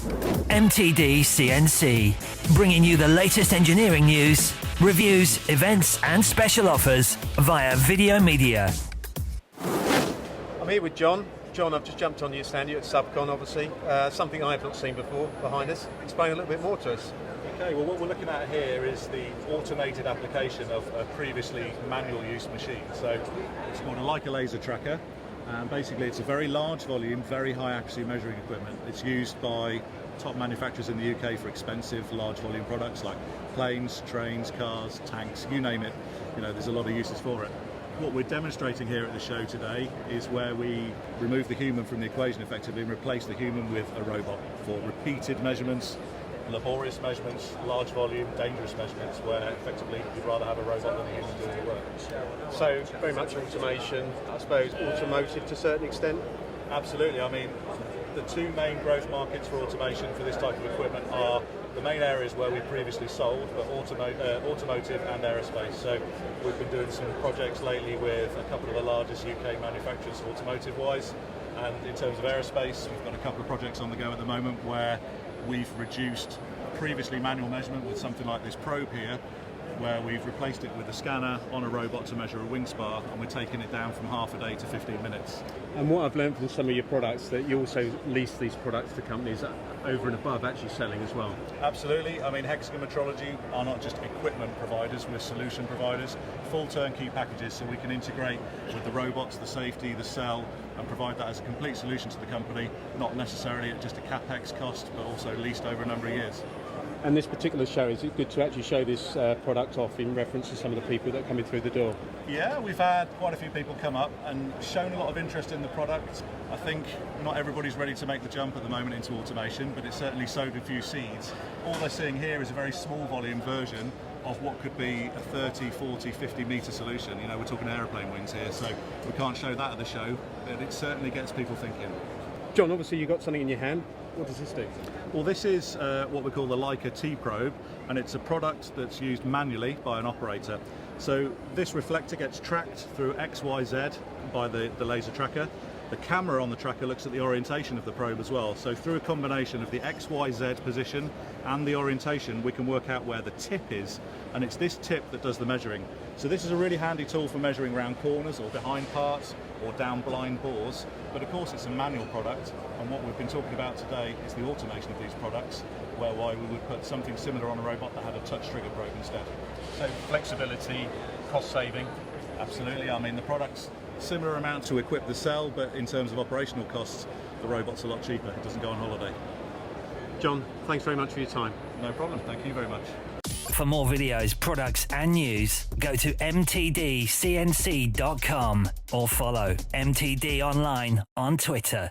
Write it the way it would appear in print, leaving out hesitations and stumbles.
MTD CNC, bringing you the latest engineering news, reviews, events and special offers via video media. I'm here with John. John, I've just jumped on your stand. You're at Subcon, obviously. Something I've not seen before behind us. Explain a little bit more to us. Okay, well what we're looking at here is the automated application of a previously manual use machine. So it's called a Leica laser tracker, and basically it's a very large volume, very high accuracy measuring equipment. It's used by top manufacturers in the UK for expensive large volume products like planes, trains, cars, tanks, you name it. You know, there's a lot of uses for it. What we're demonstrating here at the show today is where we remove the human from the equation effectively and replace the human with a robot for repeated measurements, laborious measurements, large volume, dangerous measurements, where effectively you'd rather have a robot than a human doing the work. So very much automation, I suppose automotive to a certain extent. Absolutely. I mean, the two main growth markets for automation for this type of equipment are the main areas where we previously sold, but automotive and aerospace. So we've been doing some projects lately with a couple of the largest UK manufacturers automotive-wise, and in terms of aerospace, we've got a couple of projects on the go at the moment where we've reduced previously manual measurement with something like this probe here, where we've replaced it with a scanner on a robot to measure a wing spar, and we're taking it down from half a day to 15 minutes. And what I've learned from some of your products, that you also lease these products to companies over and above actually selling as well. Absolutely. I mean, Hexagon Metrology are not just equipment providers, we're solution providers, full turnkey packages, so we can integrate with the robots, the safety, the cell, and provide that as a complete solution to the company, not necessarily at just a capex cost, but also leased over a number of years. And this particular show, is it good to actually show this product off in reference to some of the people that are coming through the door? Yeah, we've had quite a few people come up and shown a lot of interest in the product. I think not everybody's ready to make the jump at the moment into automation, but it's certainly sowed a few seeds. All they're seeing here is a very small volume version of what could be a 30, 40, 50 metre solution. You know, we're talking aeroplane wings here, so we can't show that at the show, but it certainly gets people thinking. John, obviously you've got something in your hand. What does this do? Well, this is what we call the Leica T-probe, and it's a product that's used manually by an operator. So this reflector gets tracked through XYZ by the laser tracker. The camera on the tracker looks at the orientation of the probe as well. So through a combination of the XYZ position and the orientation, we can work out where the tip is, and it's this tip that does the measuring. So this is a really handy tool for measuring round corners or behind parts or down blind bores, but of course it's a manual product, and what we've been talking about today is the automation of these products, whereby we would put something similar on a robot that had a touch trigger probe instead. So flexibility, cost saving. Absolutely. I mean, the product's similar amount to equip the cell, but in terms of operational costs, the robot's a lot cheaper. It doesn't go on holiday. John, thanks very much for your time. No problem. Thank you very much. For more videos, products and news, go to mtdcnc.com or follow MTD Online on Twitter.